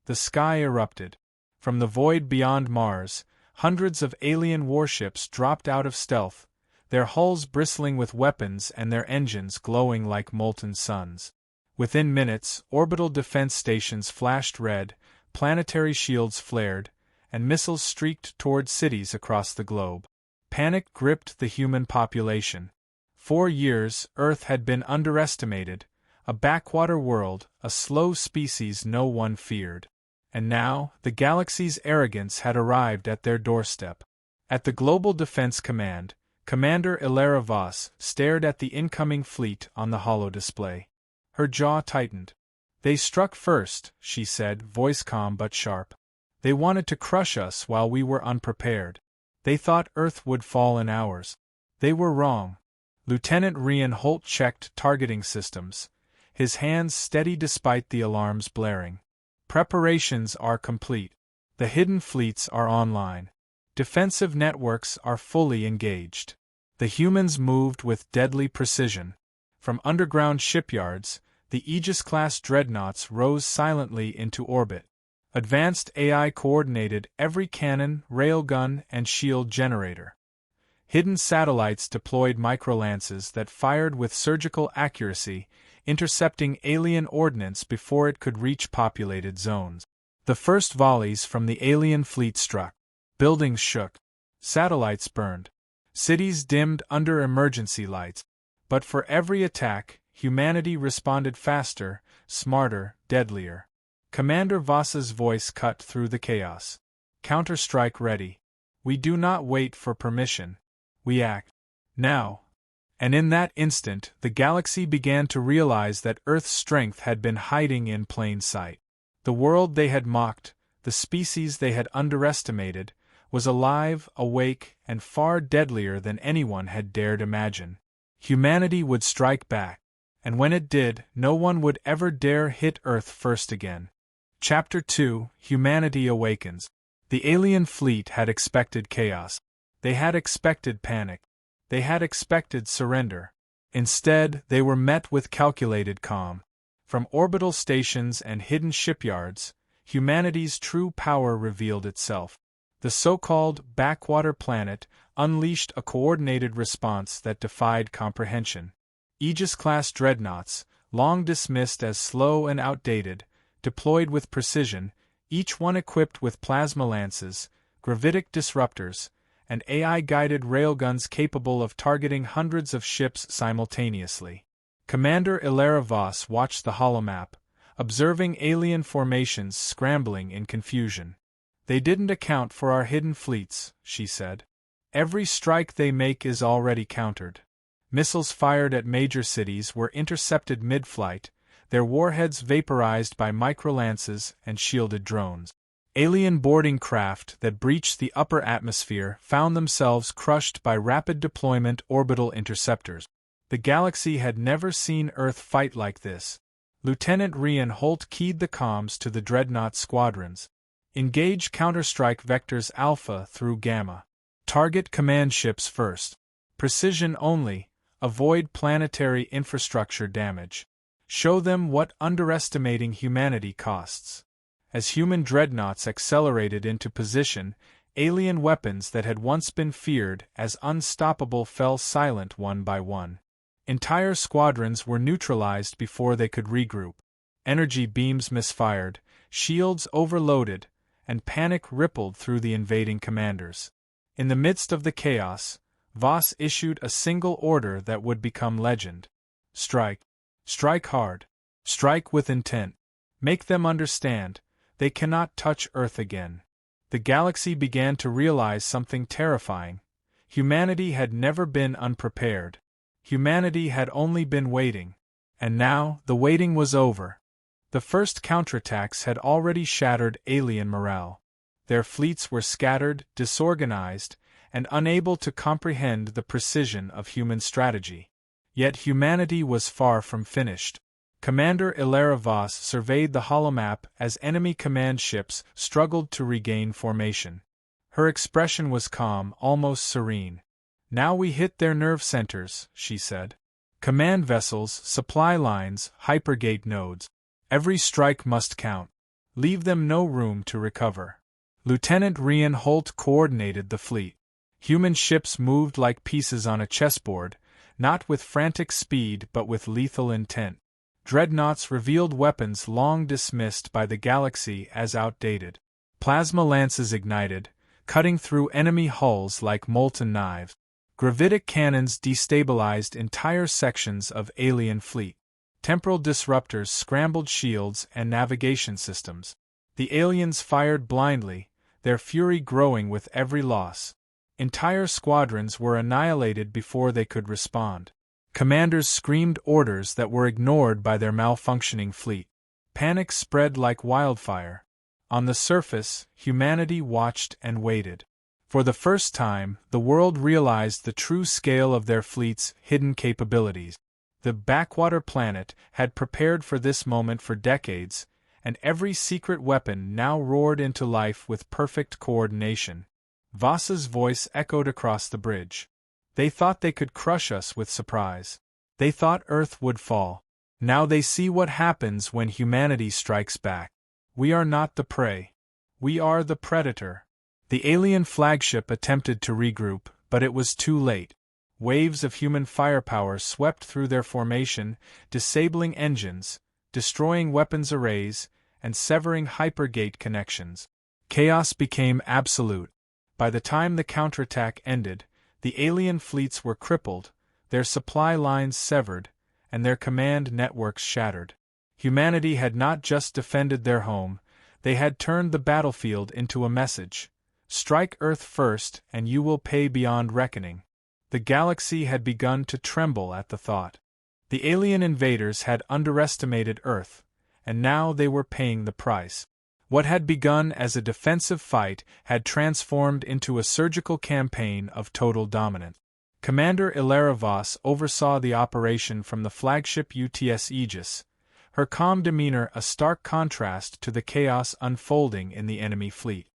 the sky erupted. From the void beyond Mars, hundreds of alien warships dropped out of stealth, their hulls bristling with weapons and their engines glowing like molten suns. Within minutes, orbital defense stations flashed red, planetary shields flared, and missiles streaked toward cities across the globe. Panic gripped the human population. For years, Earth had been underestimated, a backwater world, a slow species no one feared. And now, the galaxy's arrogance had arrived at their doorstep. At the Global Defense Command, Commander Ilara Voss stared at the incoming fleet on the holodisplay. Her jaw tightened. "They struck first," she said, voice calm but sharp. "They wanted to crush us while we were unprepared. They thought Earth would fall in hours. They were wrong." Lieutenant Rian Holt checked targeting systems, his hands steady despite the alarms blaring. "Preparations are complete. The hidden fleets are online. Defensive networks are fully engaged." The humans moved with deadly precision. From underground shipyards, the Aegis-class dreadnoughts rose silently into orbit. Advanced AI coordinated every cannon, railgun, and shield generator. Hidden satellites deployed microlances that fired with surgical accuracy, intercepting alien ordnance before it could reach populated zones. The first volleys from the alien fleet struck. Buildings shook. Satellites burned. Cities dimmed under emergency lights. But for every attack, humanity responded faster, smarter, deadlier. Commander Voss's voice cut through the chaos. "Counterstrike ready. We do not wait for permission. We act. Now." And in that instant, the galaxy began to realize that Earth's strength had been hiding in plain sight. The world they had mocked, the species they had underestimated, was alive, awake, and far deadlier than anyone had dared imagine. Humanity would strike back, and when it did, no one would ever dare hit Earth first again. Chapter 2: Humanity Awakens. The alien fleet had expected chaos. They had expected panic. They had expected surrender. Instead, they were met with calculated calm. From orbital stations and hidden shipyards, humanity's true power revealed itself. The so-called backwater planet unleashed a coordinated response that defied comprehension. Aegis-class dreadnoughts, long dismissed as slow and outdated, deployed with precision, each one equipped with plasma lances, gravitic disruptors, and AI-guided railguns capable of targeting hundreds of ships simultaneously. Commander Ilara Voss watched the holomap, observing alien formations scrambling in confusion. "They didn't account for our hidden fleets," she said. "Every strike they make is already countered." Missiles fired at major cities were intercepted mid-flight, their warheads vaporized by microlances and shielded drones. Alien boarding craft that breached the upper atmosphere found themselves crushed by rapid deployment orbital interceptors. The galaxy had never seen Earth fight like this. Lieutenant Rian Holt keyed the comms to the dreadnought squadrons. "Engage counterstrike vectors Alpha through Gamma. Target command ships first. Precision only, avoid planetary infrastructure damage. Show them what underestimating humanity costs." As human dreadnoughts accelerated into position, alien weapons that had once been feared as unstoppable fell silent one by one. Entire squadrons were neutralized before they could regroup. Energy beams misfired, shields overloaded, and panic rippled through the invading commanders. In the midst of the chaos, Voss issued a single order that would become legend. "Strike. Strike hard. Strike with intent. Make them understand. They cannot touch Earth again." The galaxy began to realize something terrifying. Humanity had never been unprepared. Humanity had only been waiting. And now, the waiting was over. The first counterattacks had already shattered alien morale. Their fleets were scattered, disorganized, and unable to comprehend the precision of human strategy. Yet humanity was far from finished. Commander Ilara Voss surveyed the holomap as enemy command ships struggled to regain formation. Her expression was calm, almost serene. "Now we hit their nerve centers," she said. "Command vessels, supply lines, hypergate nodes. Every strike must count." Leave them no room to recover. Lieutenant Rian Holt coordinated the fleet. Human ships moved like pieces on a chessboard, not with frantic speed but with lethal intent. Dreadnoughts revealed weapons long dismissed by the galaxy as outdated. Plasma lances ignited, cutting through enemy hulls like molten knives. Gravitic cannons destabilized entire sections of alien fleet. Temporal disruptors scrambled shields and navigation systems. The aliens fired blindly, their fury growing with every loss. Entire squadrons were annihilated before they could respond. Commanders screamed orders that were ignored by their malfunctioning fleet. Panic spread like wildfire. On the surface, humanity watched and waited. For the first time, the world realized the true scale of their fleet's hidden capabilities. The backwater planet had prepared for this moment for decades, and every secret weapon now roared into life with perfect coordination. Voss's voice echoed across the bridge. They thought they could crush us with surprise. They thought Earth would fall. Now they see what happens when humanity strikes back. We are not the prey. We are the predator. The alien flagship attempted to regroup, but it was too late. Waves of human firepower swept through their formation, disabling engines, destroying weapons arrays, and severing hypergate connections. Chaos became absolute. By the time the counterattack ended, the alien fleets were crippled, their supply lines severed, and their command networks shattered. Humanity had not just defended their home, they had turned the battlefield into a message. Strike Earth first and you will pay beyond reckoning. The galaxy had begun to tremble at the thought. The alien invaders had underestimated Earth, and now they were paying the price. What had begun as a defensive fight had transformed into a surgical campaign of total dominance. Commander Ilara Voss oversaw the operation from the flagship UTS Aegis, her calm demeanor a stark contrast to the chaos unfolding in the enemy fleet.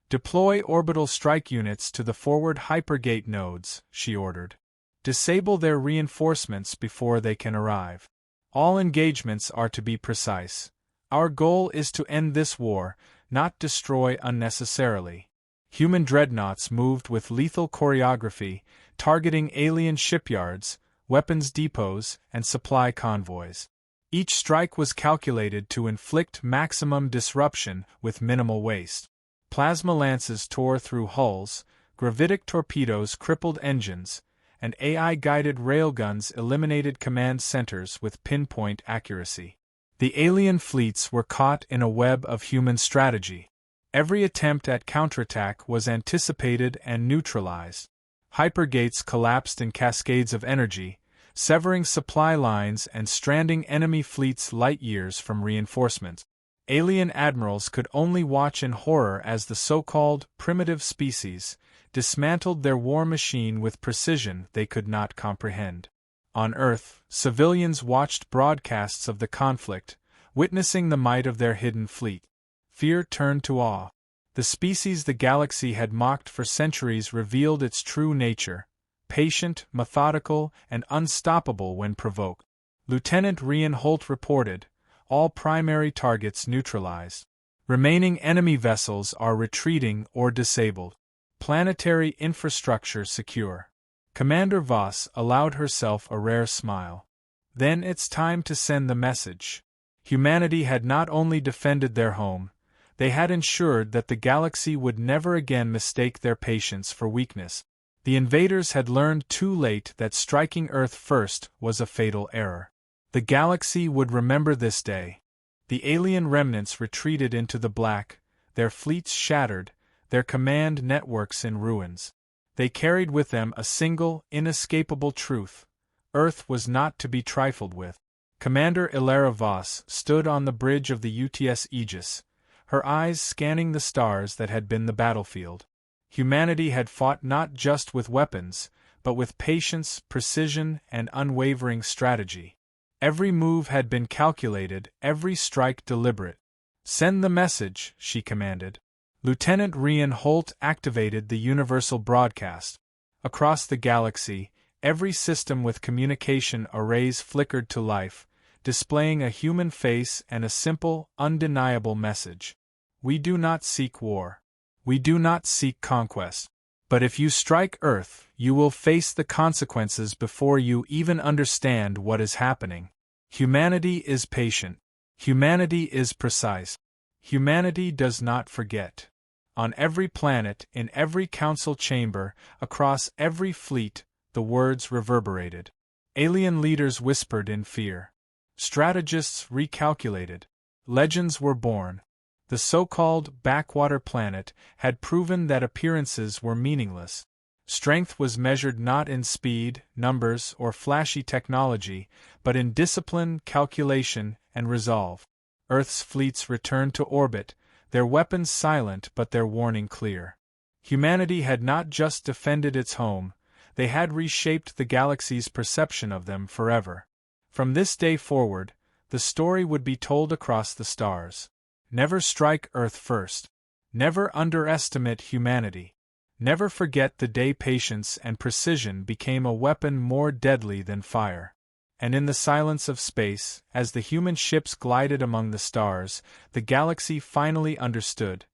Deploy orbital strike units to the forward hypergate nodes, she ordered. Disable their reinforcements before they can arrive. All engagements are to be precise. Our goal is to end this war, not destroy unnecessarily. Human dreadnoughts moved with lethal choreography, targeting alien shipyards, weapons depots, and supply convoys. Each strike was calculated to inflict maximum disruption with minimal waste. Plasma lances tore through hulls, gravitic torpedoes crippled engines, and AI-guided railguns eliminated command centers with pinpoint accuracy. The alien fleets were caught in a web of human strategy. Every attempt at counterattack was anticipated and neutralized. Hypergates collapsed in cascades of energy, severing supply lines and stranding enemy fleets light years from reinforcements. Alien admirals could only watch in horror as the so-called primitive species dismantled their war machine with precision they could not comprehend. On Earth, civilians watched broadcasts of the conflict, witnessing the might of their hidden fleet. Fear turned to awe. The species the galaxy had mocked for centuries revealed its true nature, patient, methodical, and unstoppable when provoked. Lieutenant Rian Holt reported, all primary targets neutralized. Remaining enemy vessels are retreating or disabled. Planetary infrastructure secure. Commander Voss allowed herself a rare smile. Then it's time to send the message. Humanity had not only defended their home, they had ensured that the galaxy would never again mistake their patience for weakness. The invaders had learned too late that striking Earth first was a fatal error. The galaxy would remember this day. The alien remnants retreated into the black, their fleets shattered, their command networks in ruins. They carried with them a single, inescapable truth. Earth was not to be trifled with. Commander Ilara Voss stood on the bridge of the UTS Aegis, her eyes scanning the stars that had been the battlefield. Humanity had fought not just with weapons, but with patience, precision, and unwavering strategy. Every move had been calculated, every strike deliberate. Send the message, she commanded. Lieutenant Rian Holt activated the universal broadcast. Across the galaxy, every system with communication arrays flickered to life, displaying a human face and a simple, undeniable message. We do not seek war. We do not seek conquest. But if you strike Earth, you will face the consequences before you even understand what is happening. Humanity is patient. Humanity is precise. Humanity does not forget. On every planet, in every council chamber, across every fleet, the words reverberated. Alien leaders whispered in fear. Strategists recalculated. Legends were born. The so-called backwater planet had proven that appearances were meaningless. Strength was measured not in speed, numbers, or flashy technology, but in discipline, calculation, and resolve. Earth's fleets returned to orbit, their weapons silent but their warning clear. Humanity had not just defended its home, they had reshaped the galaxy's perception of them forever. From this day forward, the story would be told across the stars. Never strike Earth first. Never underestimate humanity. Never forget the day patience and precision became a weapon more deadly than fire. And in the silence of space, as the human ships glided among the stars, the galaxy finally understood.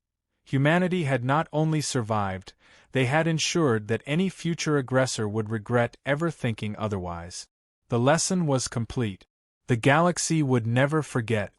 Humanity had not only survived, they had ensured that any future aggressor would regret ever thinking otherwise. The lesson was complete. The galaxy would never forget,